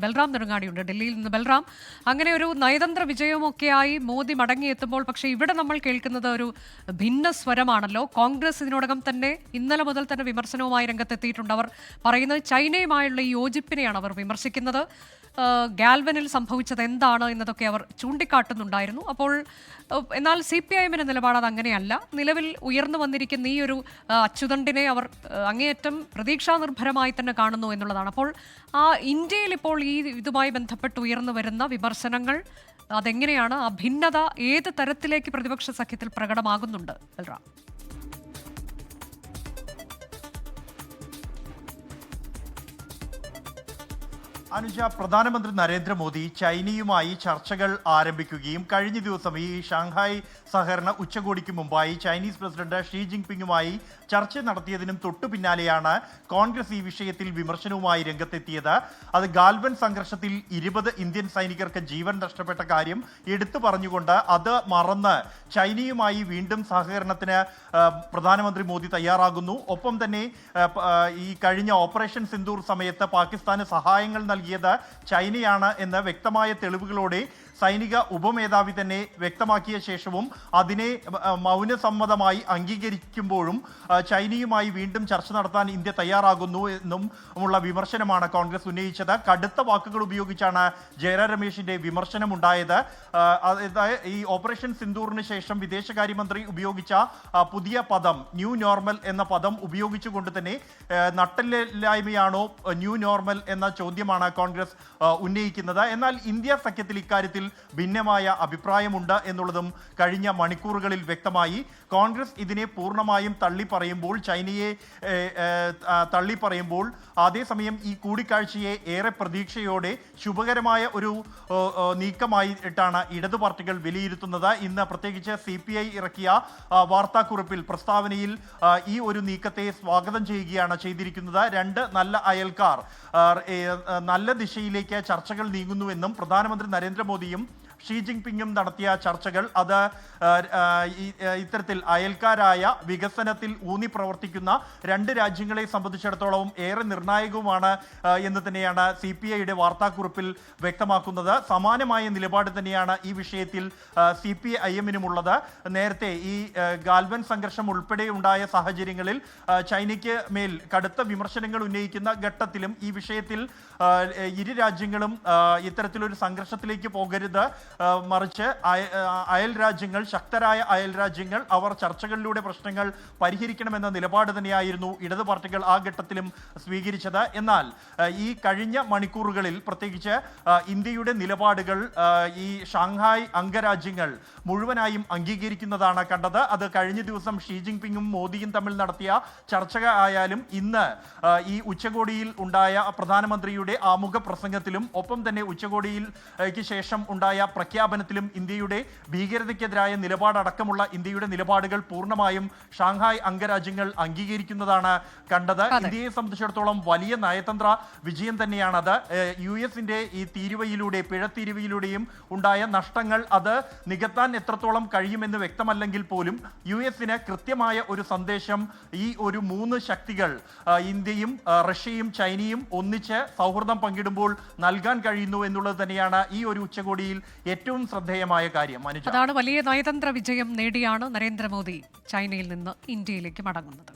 ബൽറാം നെടുങ്ങാടിയുണ്ട് ഡൽഹിയിൽ നിന്ന്. ബൽറാം, അങ്ങനെ ഒരു നയതന്ത്ര വിജയമൊക്കെയായി മോദി മടങ്ങിയെത്തുമ്പോൾ പക്ഷേ ഇവിടെ നമ്മൾ കേൾക്കുന്നത് ഒരു ഭിന്ന സ്വരമാണല്ലോ. കോൺഗ്രസ് ഇതിനോടകം തന്നെ ഇന്നലെ മുതൽ തന്നെ വിമർശനവുമായി രംഗത്തെത്തിയിട്ടുണ്ട്. അവർ പറയുന്നത് ചൈനയുമായുള്ള ഈ യോജിപ്പിനെയാണ് അവർ വിമർശിക്കുന്നത്. ഗാൽവനിൽ സംഭവിച്ചത് എന്താണ് എന്നതൊക്കെ അവർ ചൂണ്ടിക്കാട്ടുന്നുണ്ടായിരുന്നു. അപ്പോൾ എന്നാൽ CPIM-ന്റെ നിലപാട് അത് അങ്ങനെയല്ല. നിലവിൽ ഉയർന്നു വന്നിരിക്കുന്ന ഈ ഒരു അച്യുതണ്ടിനെ അവർ അങ്ങേയറ്റം പ്രതീക്ഷാനിർഭരമായി തന്നെ കാണുന്നു എന്നുള്ളതാണ്. അപ്പോൾ ഇന്ത്യയിൽ ഇപ്പോൾ ഈ ഇതുമായി ബന്ധപ്പെട്ട് ഉയർന്നു വരുന്ന വിമർശനങ്ങൾ അതെങ്ങനെയാണ്, ആ ഭിന്നത ഏത് തരത്തിലേക്ക് പ്രതിപക്ഷ സഖ്യത്തിൽ പ്രകടമാകുന്നുണ്ട് ബൽറാം? അനുജ, പ്രധാനമന്ത്രി നരേന്ദ്രമോദി ചൈനയുമായി ചർച്ചകൾ ആരംഭിക്കുകയും കഴിഞ്ഞ ദിവസം ഈ ഷാങ്ഹായ് സഹകരണ ഉച്ചകോടിക്ക് മുമ്പായി ചൈനീസ് പ്രസിഡന്റ് ഷീ ജിൻപിങ്ങുമായി ചർച്ച നടത്തിയതിനും തൊട്ടു പിന്നാലെയാണ് കോൺഗ്രസ് ഈ വിഷയത്തിൽ വിമർശനവുമായി രംഗത്തെത്തിയത്. അത് ഗാൽവൻ സംഘർഷത്തിൽ 20 ഇന്ത്യൻ സൈനികർക്ക് ജീവൻ നഷ്ടപ്പെട്ട കാര്യം എടുത്തു പറഞ്ഞുകൊണ്ട് അത് മറന്ന് ചൈനയുമായി വീണ്ടും സഹകരണത്തിന് പ്രധാനമന്ത്രി മോദി തയ്യാറാകുന്നു. ഒപ്പം തന്നെ ഈ കഴിഞ്ഞ ഓപ്പറേഷൻ സിന്ദൂർ സമയത്ത് പാകിസ്ഥാന് സഹായങ്ങൾ നൽകിയത് ചൈനയാണ് എന്ന് വ്യക്തമായ തെളിവുകളോടെ സൈനിക ഉപമേധാവി തന്നെ വ്യക്തമാക്കിയ ശേഷവും അതിനെ മൗനസമ്മതമായി അംഗീകരിക്കുമ്പോഴും ചൈനയുമായി വീണ്ടും ചർച്ച നടത്താൻ ഇന്ത്യ തയ്യാറാകുന്നു എന്നും ഉള്ള വിമർശനമാണ് കോൺഗ്രസ് ഉന്നയിച്ചത്. കടുത്ത വാക്കുകൾ ഉപയോഗിച്ചാണ് ജയറാം രമേശിന്റെ വിമർശനം ഉണ്ടായത്. ഈ ഓപ്പറേഷൻ സിന്ദൂറിന് ശേഷം വിദേശകാര്യമന്ത്രി ഉപയോഗിച്ച പുതിയ പദം ന്യൂ നോർമൽ എന്ന പദം ഉപയോഗിച്ചുകൊണ്ട് തന്നെ നട്ടലില്ലായ്മയാണോ ന്യൂ നോർമൽ എന്ന ചോദ്യമാണ് കോൺഗ്രസ് ഉന്നയിക്കുന്നത്. എന്നാൽ ഇന്ത്യ സഖ്യത്തിൽ ഇക്കാര്യത്തിൽ ഭിന്നമായ അഭിപ്രായമുണ്ട് എന്നുള്ളതും കഴിഞ്ഞ മണിക്കൂറുകളിൽ വ്യക്തമായി. കോൺഗ്രസ് ഇതിനെ പൂർണ്ണമായും തള്ളിപ്പറയുമ്പോൾ, ചൈനയെ തള്ളിപ്പറയുമ്പോൾ, അതേസമയം ഈ കൂടിക്കാഴ്ചയെ ഏറെ പ്രതീക്ഷയോടെ ശുഭകരമായ ഒരു നീക്കമായിട്ടാണ് ഇടതു പാർട്ടികൾ വിലയിരുത്തുന്നത്. ഇന്ന് പ്രത്യേകിച്ച് CPI ഇറക്കിയ വാർത്താക്കുറിപ്പിൽ പ്രസ്താവനയിൽ ഈ ഒരു നീക്കത്തെ സ്വാഗതം ചെയ്യുകയാണ് ചെയ്തിരിക്കുന്നത്. രണ്ട് നല്ല അയൽക്കാർ നല്ല ദിശയിലേക്ക് ചർച്ചകൾ നീങ്ങുന്നുവെന്നും പ്രധാനമന്ത്രി നരേന്ദ്രമോദിയും ഷീ ജിൻപിങ്ങും നടത്തിയ ചർച്ചകൾ അത് ഇത്തരത്തിൽ അയൽക്കാരായ വികസനത്തിൽ ഊന്നി പ്രവർത്തിക്കുന്ന രണ്ട് രാജ്യങ്ങളെ സംബന്ധിച്ചിടത്തോളം ഏറെ നിർണായകവുമാണ് എന്ന് തന്നെയാണ് CPIയുടെ വാർത്താക്കുറിപ്പിൽ വ്യക്തമാക്കുന്നത്. സമാനമായ നിലപാട് തന്നെയാണ് ഈ വിഷയത്തിൽ CPIM-നുമുള്ളത്. നേരത്തെ ഈ ഗാൽവൻ സംഘർഷം ഉൾപ്പെടെ ഉണ്ടായ സാഹചര്യങ്ങളിൽ ചൈനയ്ക്ക് മേൽ കടുത്ത വിമർശനങ്ങൾ ഉന്നയിക്കുന്ന ഘട്ടത്തിലും ഈ വിഷയത്തിൽ ഇരു രാജ്യങ്ങളും ഇത്തരത്തിലൊരു സംഘർഷത്തിലേക്ക് പോകരുത്, മറിച്ച് അയൽ രാജ്യങ്ങൾ, ശക്തരായ അയൽ രാജ്യങ്ങൾ അവർ ചർച്ചകളിലൂടെ പ്രശ്നങ്ങൾ പരിഹരിക്കണമെന്ന നിലപാട് തന്നെയായിരുന്നു ഇടതു പാർട്ടികൾ ആ ഘട്ടത്തിലും സ്വീകരിച്ചത്. എന്നാൽ ഈ കഴിഞ്ഞ മണിക്കൂറുകളിൽ പ്രത്യേകിച്ച് ഇന്ത്യയുടെ നിലപാടുകൾ ഈ ഷാങ്ഹായ് അംഗരാജ്യങ്ങൾ മുഴുവനായും അംഗീകരിക്കുന്നതാണ് കണ്ടത്. അത് കഴിഞ്ഞ ദിവസം ഷീ ജിൻപിങ്ങും മോദിയും തമ്മിൽ നടത്തിയ ചർച്ച ആയാലും ഇന്ന് ഈ ഉച്ചകോടിയിൽ ഉണ്ടായ പ്രധാനമന്ത്രിയുടെ ആമുഖ പ്രസംഗത്തിലും ഒപ്പം തന്നെ ഉച്ചകോടിയിൽക്ക് ശേഷം ഉണ്ടായ പ്രഖ്യാപനത്തിലും ഇന്ത്യയുടെ ഭീകരതയ്ക്കെതിരായ നിലപാടടക്കമുള്ള ഇന്ത്യയുടെ നിലപാടുകൾ പൂർണ്ണമായും ഷാങ്ഹായ് അംഗരാജ്യങ്ങൾ അംഗീകരിക്കുന്നതാണ് കണ്ടത്. ഇന്ത്യയെ സംബന്ധിച്ചിടത്തോളം വലിയ നയതന്ത്ര വിജയം തന്നെയാണത്. US-ന്റെ ഈ പിഴത്തീരുവയിലൂടെയും ഉണ്ടായ നഷ്ടങ്ങൾ അത് നികത്താൻ എത്രത്തോളം കഴിയുമെന്ന് വ്യക്തമല്ലെങ്കിൽ പോലും US-ന് കൃത്യമായ ഒരു സന്ദേശം ഈ ഒരു 3 ശക്തികൾ ഇന്ത്യയും റഷ്യയും ചൈനയും ഒന്നിച്ച് സൗഹൃദം പങ്കിടുമ്പോൾ നൽകാൻ കഴിയുന്നു എന്നുള്ളത് തന്നെയാണ് ഈ ഒരു ഉച്ചകോടിയിൽ ഏറ്റവും ശ്രദ്ധേയമായ കാര്യം. അതാണ് വലിയ നയതന്ത്ര വിജയം നേടിയാണ് നരേന്ദ്രമോദി ചൈനയിൽ നിന്ന് ഇന്ത്യയിലേക്ക് മടങ്ങുന്നത്.